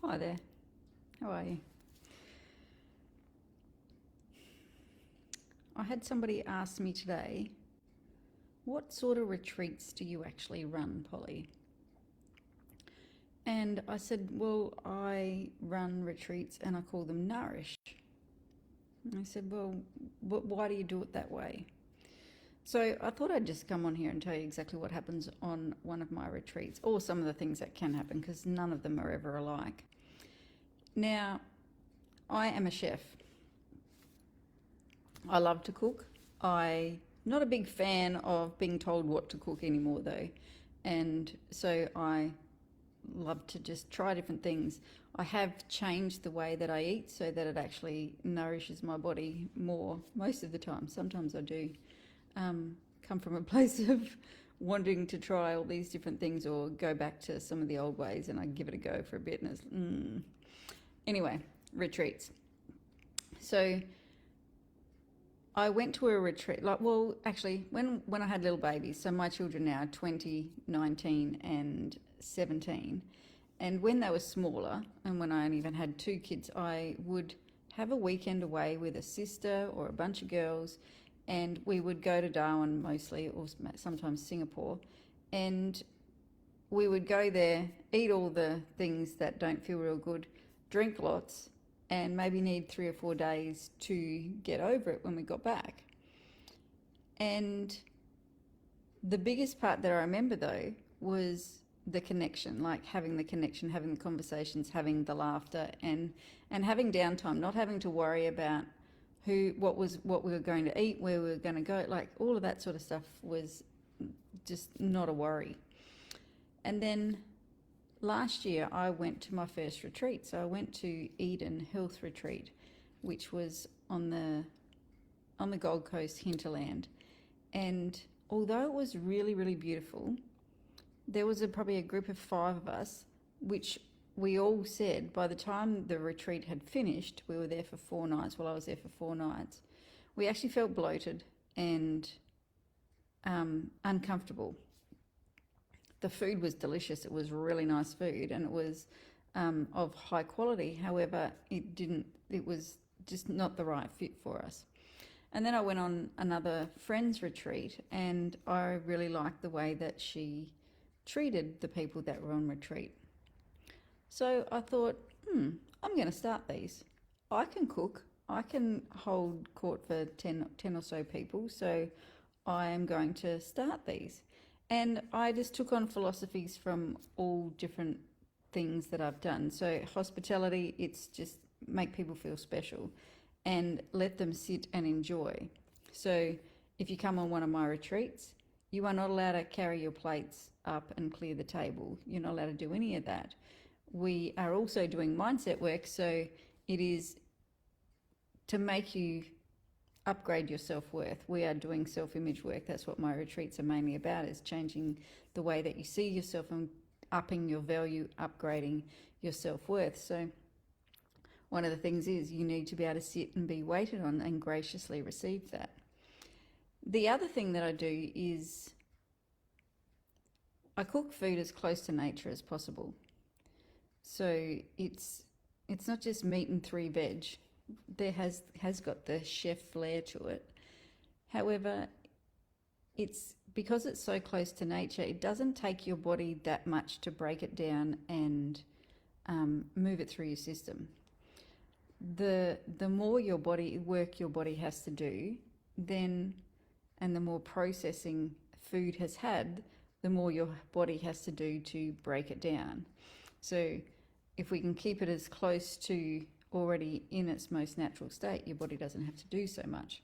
Hi there, how are you? I had somebody ask me today, what sort of retreats do you actually run, Polly? And I said, well, I run retreats and I call them Nourish. And I said, well, why do you do it that way? So I thought I'd just come on here and tell you exactly what happens on one of my retreats, or some of the things that can happen, because none of them are ever alike. Now, I am a chef. I love to cook. I'm not a big fan of being told what to cook anymore, though. And so I love to just try different things. I have changed the way that I eat so that it actually nourishes my body more most of the time. Sometimes I do come from a place of wanting to try all these different things or go back to some of the old ways, and I give it a go for a bit and it's Anyway, retreats. So I went to a retreat, actually, when I had little babies, so my children now are 20, 19 and 17. And when they were smaller, and when I only even had two kids, I would have a weekend away with a sister or a bunch of girls, and we would go to Darwin mostly, or sometimes Singapore, and we would go there, eat all the things that don't feel real good, drink lots, and maybe need 3 or 4 days to get over it when we got back. And the biggest part that I remember, though, was the connection, like having the connection, having the conversations, having the laughter, and having downtime, not having to worry about what we were going to eat, where we were going to go, like all of that sort of stuff was just not a worry. And then last year I went to my first retreat. So I went to Eden Health Retreat, which was on the Gold Coast hinterland. And although it was really, really beautiful, there was probably a group of 5 of us, which we all said by the time the retreat had finished, we were there for 4 nights. Well, I was there for 4 nights. We actually felt bloated and uncomfortable. The food was delicious. It was really nice food, and it was of high quality. However, it was just not the right fit for us. And then I went on another friend's retreat, and I really liked the way that she treated the people that were on retreat. So I thought, I'm going to start these. I can cook. I can hold court for 10 or so people. So I am going to start these. And I just took on philosophies from all different things that I've done. So hospitality, it's just make people feel special and let them sit and enjoy. So if you come on one of my retreats, you are not allowed to carry your plates up and clear the table. You're not allowed to do any of that. We are also doing mindset work, so it is to make you upgrade your self-worth. We are doing self-image work. That's what my retreats are mainly about, is changing the way that you see yourself and upping your value, upgrading your self-worth. So one of the things is you need to be able to sit and be waited on and graciously receive that. The other thing that I do is I cook food as close to nature as possible. So it's not just meat and 3 veg. There has got the chef flair to it. However, it's because it's so close to nature, it doesn't take your body that much to break it down and move it through your system. The more work your body has to do, then, and the more processing food has had, the more your body has to do to break it down. So if we can keep it as close to already in its most natural state, your body doesn't have to do so much.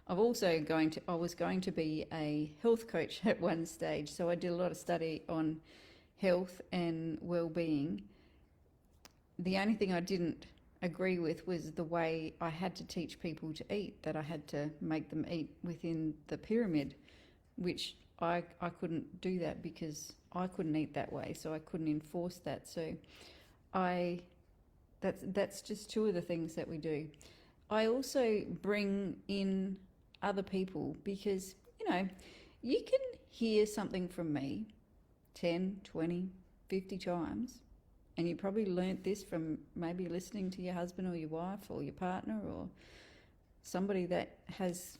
I was going to be a health coach at one stage, so I did a lot of study on health and well-being. The only thing I didn't agree with was the way I had to teach people to eat, that I had to make them eat within the pyramid, which I couldn't do that because I couldn't eat that way, so I couldn't enforce that. So that's just 2 of the things that we do. I also bring in other people because, you can hear something from me 10, 20, 50 times and you probably learnt this from maybe listening to your husband or your wife or your partner or somebody that has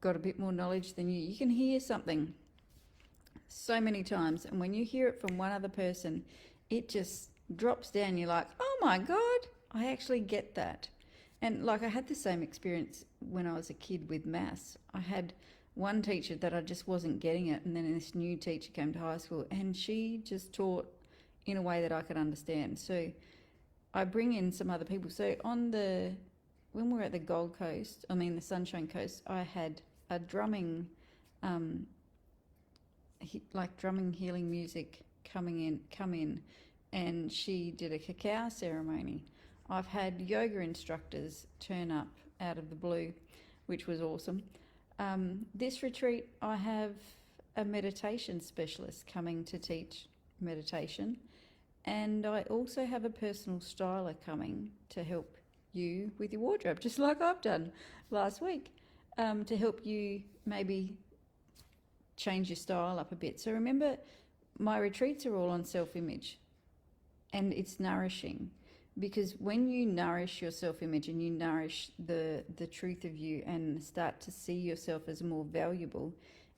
got a bit more knowledge than you. You can hear something so many times, and when you hear it from one other person, it just drops down. You're like, oh my God, I actually get that. And like, I had the same experience when I was a kid with maths. I had one teacher that I just wasn't getting it, and then this new teacher came to high school and she just taught in a way that I could understand. So I bring in some other people. So when we were at the Gold Coast, the Sunshine Coast, I had a drumming, drumming healing music come in, and she did a cacao ceremony. I've had yoga instructors turn up out of the blue, which was awesome. This retreat, I have a meditation specialist coming to teach meditation, and I also have a personal styler coming to help you with your wardrobe, just like I've done last week, to help you maybe change your style up a bit. So remember, my retreats are all on self-image, and it's nourishing, because when you nourish your self-image and you nourish the truth of you and start to see yourself as more valuable,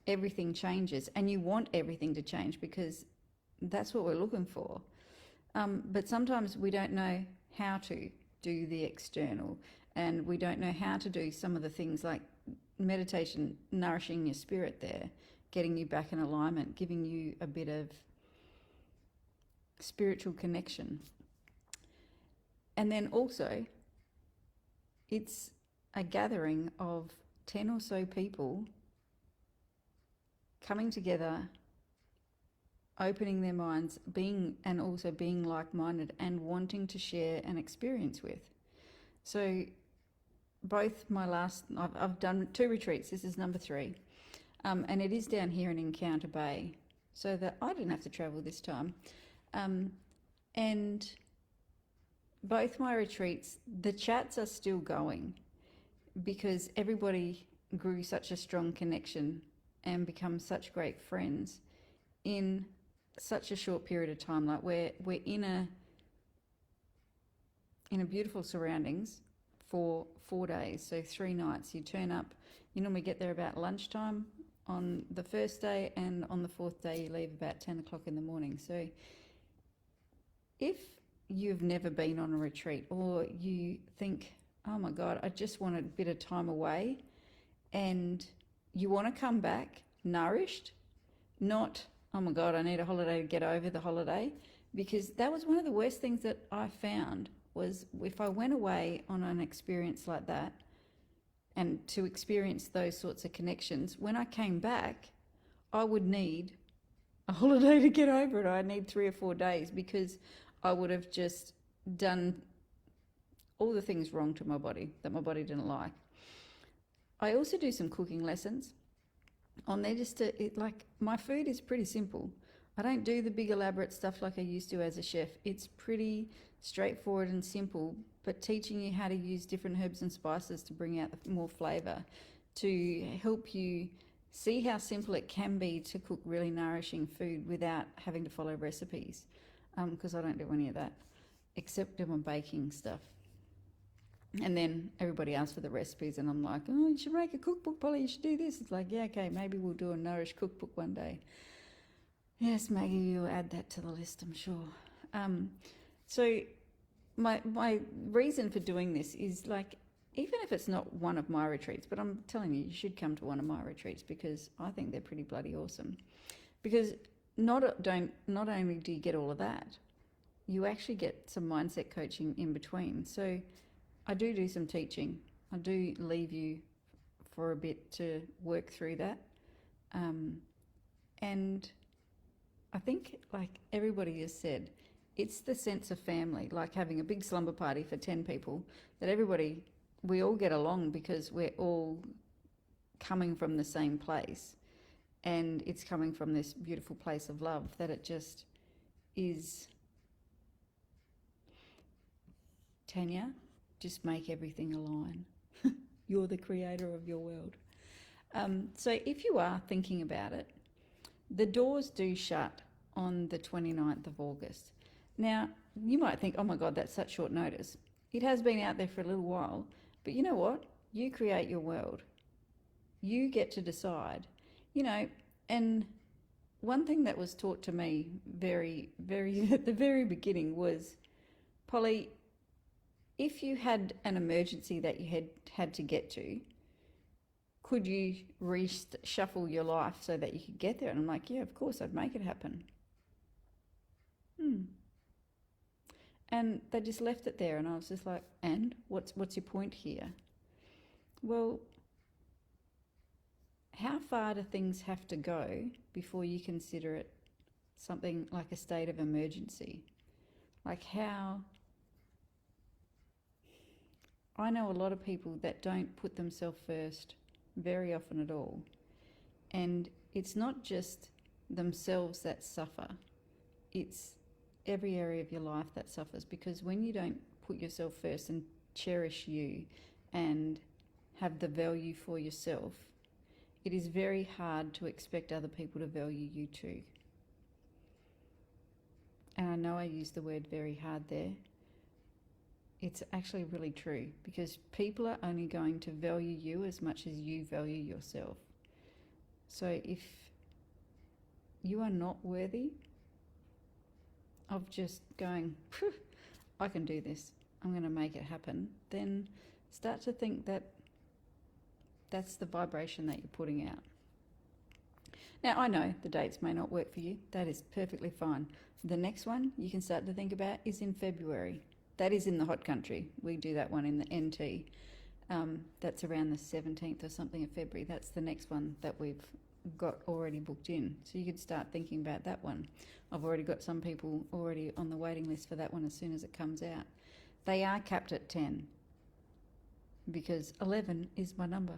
everything changes, and you want everything to change because that's what we're looking for. But sometimes we don't know how to do the external, and we don't know how to do some of the things like meditation, nourishing your spirit there, getting you back in alignment, giving you a bit of spiritual connection. And then also, it's a gathering of 10 or so people coming together, opening their minds, being like-minded and wanting to share an experience with. So both I've done 2 retreats. This is number 3. And it is down here in Encounter Bay, so that I didn't have to travel this time. And both my retreats, the chats are still going because everybody grew such a strong connection and become such great friends in such a short period of time. Like, we're in a beautiful surroundings for 4 days, so 3 nights. You turn up, you normally get there about lunchtime on the first day, and on the 4th day you leave about 10 o'clock in the morning. So if you've never been on a retreat, or you think, oh my God, I just want a bit of time away, and you want to come back nourished, not, oh my God, I need a holiday to get over the holiday, because that was one of the worst things that I found, was if I went away on an experience like that, and to experience those sorts of connections, when I came back, I would need a holiday to get over it. I'd need 3 or 4 days, because I would have just done all the things wrong to my body that my body didn't like. I also do some cooking lessons on there, my food is pretty simple. I don't do the big elaborate stuff like I used to as a chef. It's pretty straightforward and simple, but teaching you how to use different herbs and spices to bring out more flavour, to help you see how simple it can be to cook really nourishing food without having to follow recipes, because I don't do any of that, except do my baking stuff. And then everybody asks for the recipes, and I'm like, oh, you should make a cookbook, Polly, you should do this. It's like, yeah, okay, maybe we'll do a Nourish cookbook one day. Yes, Maggie, you'll add that to the list, I'm sure. So my reason for doing this is, like, even if it's not one of my retreats, but I'm telling you, you should come to one of my retreats, because I think they're pretty bloody awesome. Because not only do you get all of that, you actually get some mindset coaching in between. So I do some teaching. I do leave you for a bit to work through that. And I think, like everybody has said, it's the sense of family, like having a big slumber party for 10 people, that we all get along because we're all coming from the same place, and it's coming from this beautiful place of love, that it just is. Tanya, just make everything align. You're the creator of your world. So if you are thinking about it, the doors do shut on the 29th of August. Now, you might think, oh my God, that's such short notice. It has been out there for a little while, but you know what? You create your world. You get to decide, you know, and one thing that was taught to me very, very at the very beginning was, Polly, if you had an emergency that you had to get to, could you reshuffle your life so that you could get there? And I'm like, yeah, of course, I'd make it happen. And they just left it there, and I was just like, and what's your point here? Well, how far do things have to go before you consider it something like a state of emergency? Like how I know a lot of people that don't put themselves first very often at all. And it's not just themselves that suffer, it's every area of your life that suffers, because when you don't put yourself first and cherish you and have the value for yourself, it is very hard to expect other people to value you too. And I know I use the word very hard there. It's actually really true, because people are only going to value you as much as you value yourself. So if you are not worthy of just going, I can do this, I'm going to make it happen, then start to think that that's the vibration that you're putting out. Now, I know the dates may not work for you. That is perfectly fine. The next one you can start to think about is in February. That is in the hot country. We do that one in the NT. That's around the 17th or something of February. That's the next one that we've got already booked in. So you could start thinking about that one. I've already got some people already on the waiting list for that one as soon as it comes out. They are capped at 10 because 11 is my number.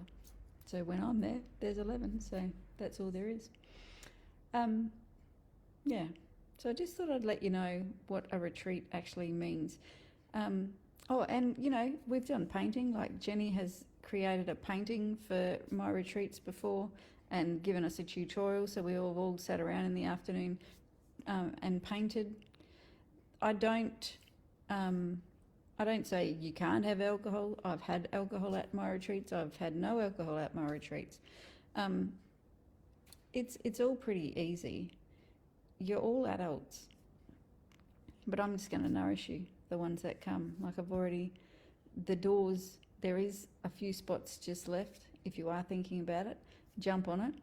So when I'm there, there's 11. So that's all there is. Yeah. So I just thought I'd let you know what a retreat actually means. Oh, and you know, we've done painting. Like Jenny has created a painting for my retreats before and given us a tutorial. So we all sat around in the afternoon and painted. I don't say you can't have alcohol. I've had alcohol at my retreats. I've had no alcohol at my retreats. It's all pretty easy. You're all adults, but I'm just going to nourish you, the ones that come. Like the doors, there is a few spots just left. If you are thinking about it, jump on it.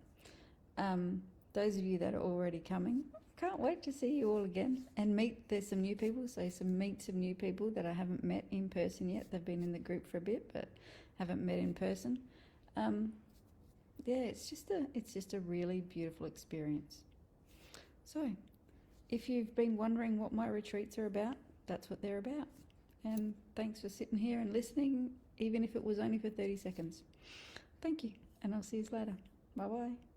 Those of you that are already coming, can't wait to see you all again and there's some new people, so meet some new people that I haven't met in person yet. They've been in the group for a bit, but haven't met in person. Yeah, it's just a really beautiful experience. So, if you've been wondering what my retreats are about, that's what they're about. And thanks for sitting here and listening, even if it was only for 30 seconds. Thank you, and I'll see you later. Bye-bye.